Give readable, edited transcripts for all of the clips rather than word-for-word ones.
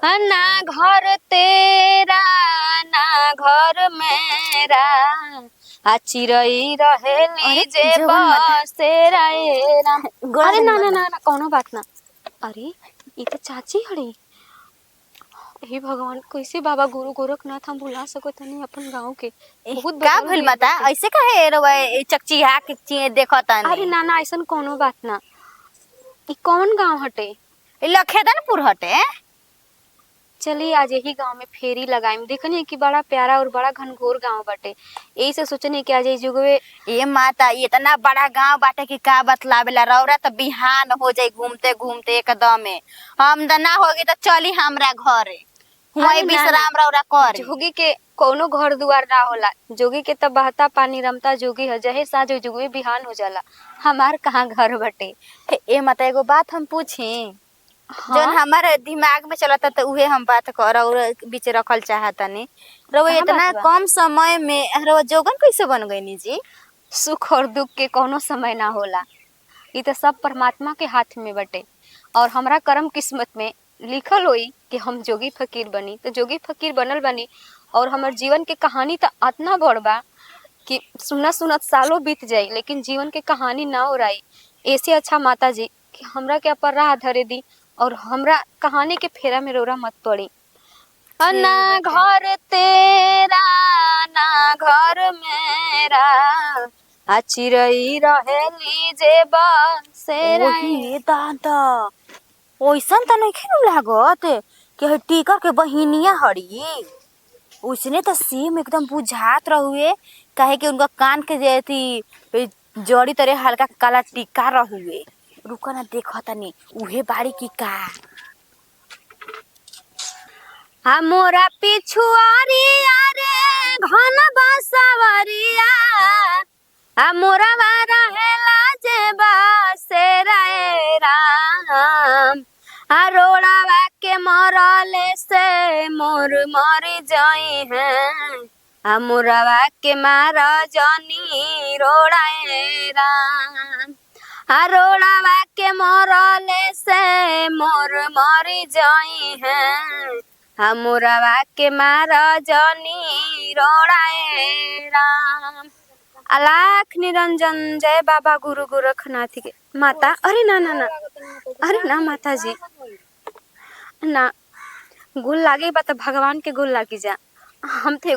ना घर तेरा ना घर मेरा आ चिरई रहेली अरे जे जोगन माता बसेरा ए राम। गोड़ा अरे धनी ना ना माता। ना ना कौनो बात ना। अरे ये तो चाची हड़ी। हे भगवान कैसे बाबा गुरु गोरखनाथ हम भुला सको तनी अपन गांव के। बहुत का बदल भइल गइल माता बाटे। ऐसे काहे रवा चकचिहा के देखो अरे तानी। ना ना ऐसन कोनो बात ना। ई कौन गांव हटे? लखेदनपुर हटे। चलिए आज यही गांव में फेरी लगाएम। देखनी कि बड़ा प्यारा और बड़ा घनघोर गांव बाटे। यही से सोचनी कि आज ये जुगवे ए माता ये इतना बड़ा गांव बाटे कि का बतलावेला रौरा तो बिहान हो जाई घूमते घूमते एकदम हम त ना होगी तो चली हमरा घरे हुई अरे ना ना विश्राम रौरा करी। जोगी के कोनो घर दुआर ना होला। जोगी के तब बहता पानी रमता जोगी है जहे साँझ जुगवे बिहान हो जाला। हमार कहाँ घर बटे। ए माता एगो बात हम पूछी जौन हाँ हमारे दिमाग में चलता तो उहे हम बात कर और बीच रखल चाहतनी। रउआ कहाँ बात इतना बा? कम समय में रउआ जोगन कैसे बन गईनी जी? सुख और दुख के कोनो समय ना होला। ये तो सब परमात्मा के हाथ में बटे। और हमरा कर्म किस्मत में लिखल होई कि हम जोगी फकीर बनी तो जोगी फकीर बनल बनी। और हमर जीवन के कहानी तो इतना बड़ बा कि सुनत सुनत सालों बीत जाई लेकिन जीवन के कहानी ना ओराई। ऐसे अच्छा माता जी कि हमरा के अपन राह धरे दी और हमरा कहानी के फेरा में रोरा मत पड़ी। ना घर तेरा ना घर मेरा आ चिरई रहेली जे बसेरा ओही दादा ओइसन त नहीं लागत कि है टीकर के बहिनिया हड़ी। उसने तो सेम एकदम बुझात रहुए काहे कि उनका कान के जेती जड़ी तरे हल्का काला टीका रहुए। रुको ना देखो तनी उहे बाड़ी की का। मोरा पिछुआरिया रे घन बसवरिया मोरा रहेला जे बसेरा ए राम रोड़ावा के मरले से मोर मर जाई है मोरावा के मार जनी रोड़ा ए राम रोड़ावा के मरले से मोर मर जाई है मोरावा के मार जनी रोड़ा ए राम। अलाख निरंजन जय बाबा गुरु गोरखनाथ के माता। अरे ना ना ना अरे ना माता जी ना गोल लागे बा तो भगवान के गोल लागी जा। हम थे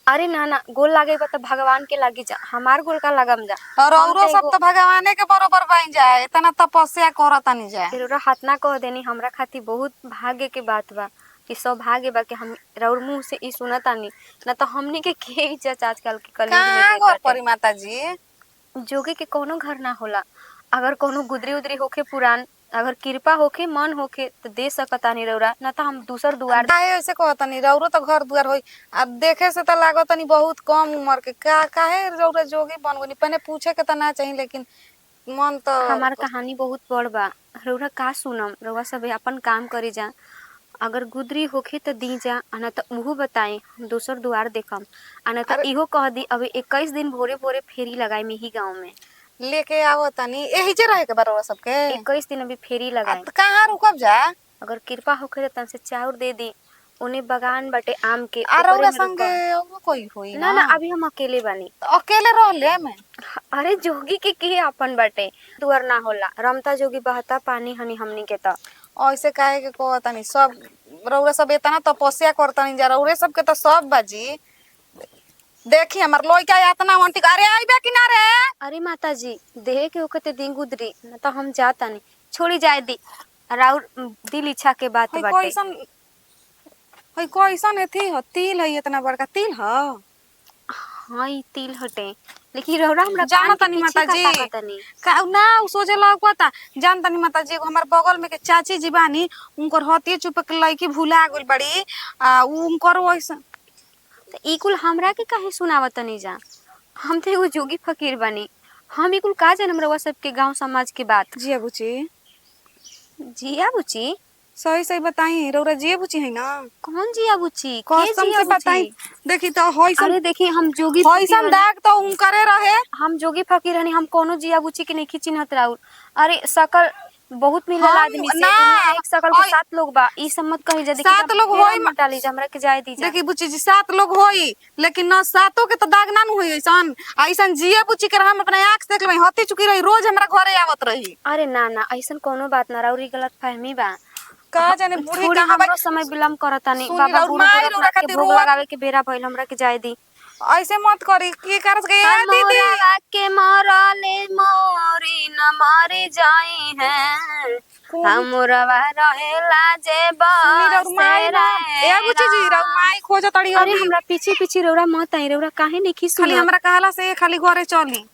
अरे ना ना गोल लागे बा तो भगवान के लागी जा। हमार गोल का लगम जा। और औरो सब तो भगवाने के बरोबर बन जाए इतना तपस्या करतानी जाए। तेरा हाथ ना कह देनी हमरा खातिर बहुत भाग्य के बात बा कि सौभाग्य बा कि हम रउर मुंह से ई सुनतानी ना तो हमनी के इज्जत आजकल के कलयुग में कहाँ घर देत परी माता जी? जोगी के कोनो घर ना होला। अगर कोनो गुदरी उदरी होके पुरान अगर कृपा होके मन होके तो दे सकतानी रउरा ना तो हम दूसर दुआर काहे ऐसे कहतनी रौरो तो घर दुआर होई आ देखे से तो लागतनी बहुत कम उम्र के का काहे रौरा जोगी बन गनी पहले पूछे के तो ना चाहिए लेकिन मन तो हमार कहानी बहुत बड़ बा। रउरा का सुनम रउरा सब अपन काम करी जा। अगर गुदरी होखे तो दी जा ना तो उहो बताई हम दूसर दुआर देखम ना तो इहो कह दी अभी 21 दिन भोरे भोरे फेरी लगाई में ही गाँव में लेके आओ तनी यही जे रहे के बरवा सबके 21 दिन अभी फेरी लगाई। तो कहाँ रुकब जा? अगर कृपा होखे तो तनसे चाउर दे दी। उन्हें बगान बटे आम के आ ओकरे रौरा में संगे रुकम। और कोई होई ना ना अभी हम अकेले बानी। तो अकेले रह ले मैं। अरे जोगी के अपन बटे दुआर ना होला। रमता जोगी बहता पानी हनी हमनी के तो ऐसे काहे के कहतनी सब रौरा सब इतना तपस्या करतनी जा रौरे सब के तो सब बाजी देखी हमर लइका इतना मंटी अरे आइबे कि ना रे? अरे माता जी देहे के होके दिन गुदरी न तो हम जाता नहीं छोड़ी जाए दी राउर दिल इच्छा के बात बाटे। कैसन एथी हो तिल है इतना बड़का तिल हो। हाँ ई तिल हटे लेकिन रौरा हमरा जाना कान के तनी पीछे माता जी का ताकतनी का ना उ सोचे लौकता जान तनी माता जी एगो हमर बगल में के चाची जी बानी उनकर हतिए चुप के लइकी भुला गेल बड़ी आ उनकर वैसा तो ई कुल हमरा के काहे सुनावतनी जा। हम तो एगो जोगी फकीर बनी। हम ई कुल का जानम रउआ सबके गांव समाज के बात। जी बुची जिया बुची सही सही बताई रौरा जी बुची है ना? कौन जिया बुची के कसम जिया से बताई बुची? देखी तो होइसन अरे देखी हम जोगी होइसन दाग तो उनकरे रहे। हम जोगी फकीर हनी हम कोनो जिया बुची के नहीं चिन्हत राउर। अरे सकल बहुत मिलल हम आदमी से ना, दुनिया में एक सकल के ओए, 7 लोग बा। ई सब मत कही जा, देखी 7 लोग होई मत डाली जा, हमरा के जाए दी जा। देखी बुच्ची जी 7 लोग होई, लेकिन ना 7 के तो दाग ना न होई ऐसन। ऐसन जिया बुच्ची के हम अपने आंख से देख लेबई, हती चुकी रही रोज हमरा घरे आवत रही। अरे ना ना ऐसन कोनो बात ना, राउरी गलत फहमी बा। का जाने बूढ़ी थोड़ी कहां हमरो समय विलम्ब करता नहीं। सुनी बाबा राउर गुरु माई गोरखनाथ रौरा के खातिर भोग रोआ- लगावे के बेरा भइल, हमरा के जाए दी। ऐसे मत करी की कर सके ए दीदी। मोरा के मरले मोरी न मरे जाई है, हमरा रहेला जे सुनी राउर माई ना ए बुच्ची जी राउर माई खोज तड़ी अरे होगी। हमरा पीछे पीछे रौरा मत आई, रौरा काहे नहीं खिस खाली हमरा कहला से खाली घरे चली,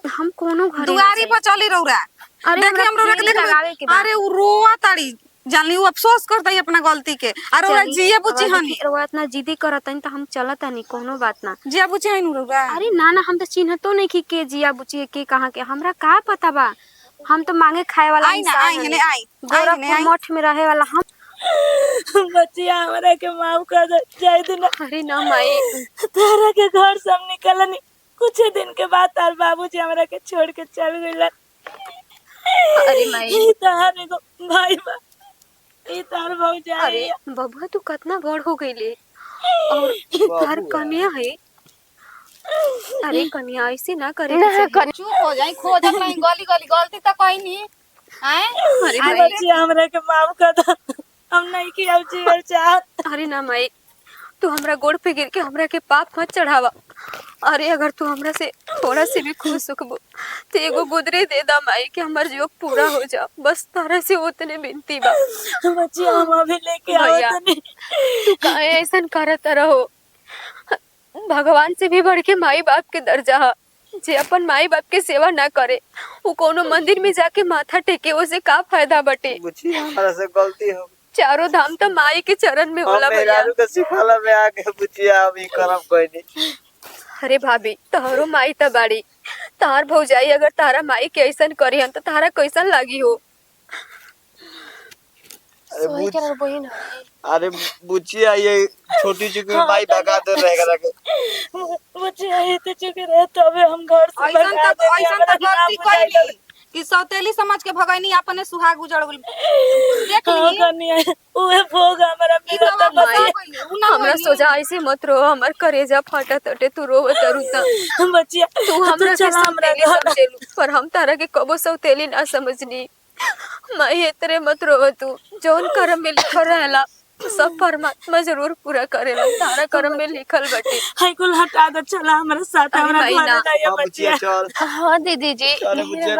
हम कोनो घरे दुआरी पर चली रौरा। अरे देखी हमरा हम रौरा के फेरी लगावे के देख, बा। अरे उ रोआ ताड़ी जानली, उ अफसोस करता है अपना गलती के। अरे रौरा जिया बुच्ची हनी, रौरा इतना जिदी करतन त हम चलत नहीं, कोनो बात ना। जिया बुच्ची हनी रौरा। अरे ना ना हम तो चिन्हतो नहीं कि के जिया बुची के कहाँ के, हमरा का पता बा। हम तो मांगे खाए वाला आई ना, इंसान आई हनी। हने, आई, गोरखपुर आई। मठ में रहे वाला हम। बच्चिया हमरा के माफ कर दे, जाए दे ना। अरे ना माई, तारा के घर से हम निकलनी, कुछ दिन के बाद तार बाबूजी हमरा के छोड़ के चल गइलन। अरे माई, ई तार एगो भाई बा, ई तार भौजाई अरे है। बबुआ तू कितना बड़ हो गईले, और तार कन्या है। अरे कन्या ऐसे ना करे के चाही। चुप हो जाई, खोजत नहीं गली गली, गलती तो कोई नहीं। हैं? अरे आ माई, बच्चिया हमरा के माफ कर दे, हम नहीं की अब जियल चाहत। अरे ना माई, तू हमरा गोड़ पे गिर के हमरा के पाप मत चढ़ावा। अरे अगर तू हमरा से थोड़ा से भी खुश होकबो तो एगो गुदरी दे दा माई, कि हमर जोग पूरा हो जा, बस तारा से उतने विनती बा। बच्चिया हम अभी लेके भैया, आवत नहीं। तू काहे ऐसन करत रहो। भगवान से भी बढ़ के माई बाप के दर्जा है। जे अपन माई बाप के सेवा ना करे वो कोनो मंदिर में जाके माथा टेके, उसे का फायदा बटे। बुच्ची हमारा से गलती हो, चारों धाम तो माई के चरण में हम होला भैया। मेहरारू के सिखाला में आके बुच्चिया हम ई करम कोई नहीं। अरे भाभी, तहरो माई त बाड़ी, तार भौजाई अगर तारा माई के ऐसन करी हन तो तारा कैसन लागी हो। अरे बुच्चिया ये छोटी चुकी में माई भगा दे रहेगा के। बच्चिया ये तो चुके रहे, तबे हम घर से ऐसन भगा तो देनी, ऐसन हमरा तो गलती ना कोई बुझाइल। नहीं कि सौतेली समझ के भगैनी, अपने सुहाग उजड़ गेल। देख हाँ ली कन्या, उहे भोग हमरा ई मिलत तो बस। हमरा सोचा ऐसे मत रो, हमर करेजा फटत अटे, तू रोवत रू त। बच्चिया तू हमरा के चला हमरा सौतेली घर। समझेलू, पर हम तारा के कबो सौतेली ना समझनी। माई इतरे मत रोव, तू जौन कर्म में लिखल रहेला सब परमात्मा जरूर पूरा करेला, तारा कर्म में लिखल बटे। हाय कुल हटा दे, चला हमरा साथ, अरे हमरा भाई घर ना। जाइए हाँ बुच्चिया बच्चिया। चल, हाँ दीदी जी, चल बुच्चिया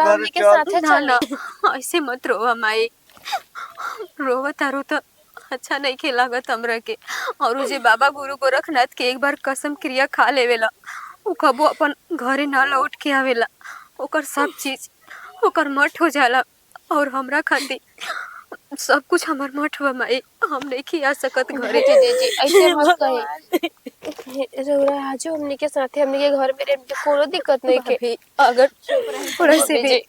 घर चल। ना ना ऐसे मत रो माई, रोवा तारो तो अच्छा नहीं खेलागत हमरा के। और उ जे बाबा गुरु गोरखनाथ के एक बार कसम क्रिया खा लेवेला, उ कबो अपन घरे ना लौट के आवेला। ओकर सब चीज ओकर मठ हो जाला, और हमरा खातिर सब कुछ हमर मठ बा माई, हम नहीं खिया सकत घरे। दीदी ऐसे मत कही, रउरा आजो हमनी के साथे, हमनी के घर में रहे में कोनो दिक्कत नहीं के। भाभी, अगर थोड़ा से भी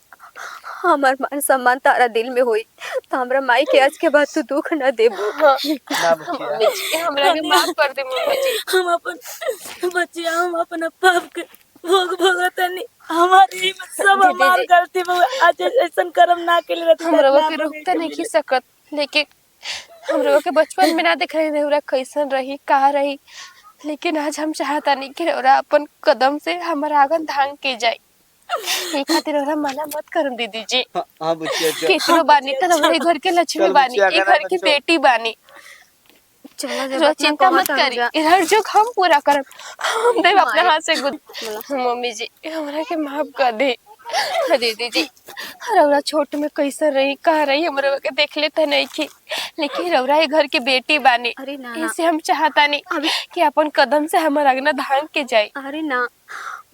हमार मान सम्मान तारा दिल में होई तो हमरा माई के आज के बाद तू दुख न देबो। ना बुच्चिया मम्मी जी हमरा के माफ कर दे मम्मी जी। हम अपन बच्चिया, हम अपन पाप के भोग भोगतनी, हमारी में सब हमार गलती बा। आज ऐसन कर्म ना केले रहत, हमरा के रुक त नहीं खी सकत, लेकिन हमरा के बचपन में ना देख रहे रउरा कैसन रही का रही, लेकिन आज हम चाहता नहीं कि रउरा अपन कदम से हमारा आगन धांग के जाए। ये खातिर रउरा मना मत करम दीदी जी। हाँ बुच्चिया चल। केतरो बानी त हमारे घर के लक्ष्मी चल बानी, बुच्चिया, ये घर की चल। बेटी बानी। चला जब रउरा चिंता मत करी, इधर जो हम पूरा करब, हम देव अपने हाथ से गुद। मम्मी जी हमरा के माफ कर दे। दीदी जी रउरा छोट में कैसे रही कहा रही, हमरा के देख ले त नहीं की, लेकिन रउरा ये घर के बेटी बानी। अरे ना ना, ऐसे हम चाहता नहीं कि अपन कदम से हमारा आगना धांग के जाए। अरे ना,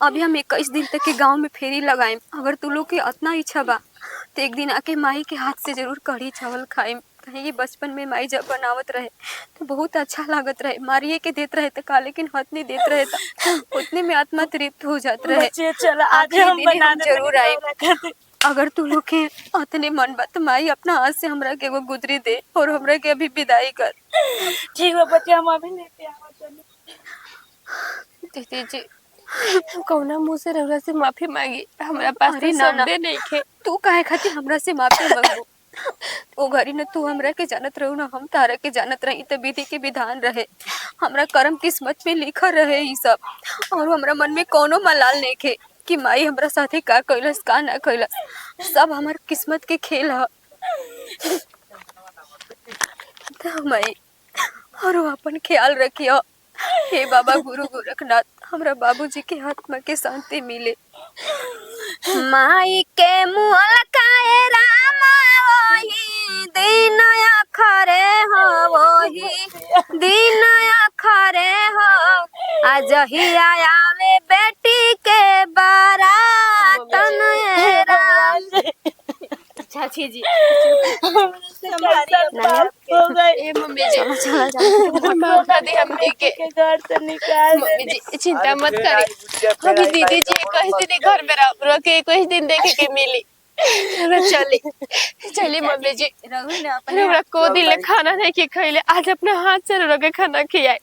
अभी हम 21 दिन तक के गांव में फेरी लगाएम। अगर तू लोग के इतना इच्छा बा तो एक दिन आके माई के हाथ से जरूर कढ़ी चावल खाएम। कहीं कि बचपन में माई जब बनावत रहे तो बहुत अच्छा लागत रहे, मारिए के देत रहे का, लेकिन हाथ नहीं देत रहे था, उतने में आत्मा तृप्त हो जात रहे। बच्चिया चला, आज आखिरी हम दिन बना हम दे जरूर आए। अगर तू लोग के अतने मन बा तो माई अपना हाथ से हमरा के एगो गुदरी दे और हमरा के अभी विदाई कर। ठीक है बच्चिया, हम अभी लेके आवत। दीदी जी कौना मुंह से रउरा से माफी मांगी, हमरा पास अरे तो ना, ना। शब्दे नहीं खे। तू काहे खातिर हमरा से माफी मांगबो? ओ घड़ी न तू हमरा के जानत रहू ना हम तारा के जानत रही, त विधि के विधान रहे, हमरा कर्म किस्मत में लिखा रहे ई सब। और हमरा मन में कोनो मलाल नहीं खे कि माई हमरा साथे का कइलस का ना कइलस, सब हमार किस्मत के खेल ह। त माई और अपन ख्याल रखियो। हे बाबा गुरु गोरखनाथ, हमरा बाबूजी के आत्मा के शांति मिले। माई के मुहल काए रामा वही दिन खरे हो, वही दिन खरे हो। आज ही आवे बेटी के बारात नए राम। चाची जी ए मम्मी जी, माफ कर दे हमने के। मम्मी जी चिंता मत करी, अभी दीदी जी कहीं दिन घर में रह के कहीं दिन देखे के मिली। चली चली मम्मी जी, हमरा को दिन ले खाना नहीं के खइले, आज अपने हाथ से रह के खाना खियाए।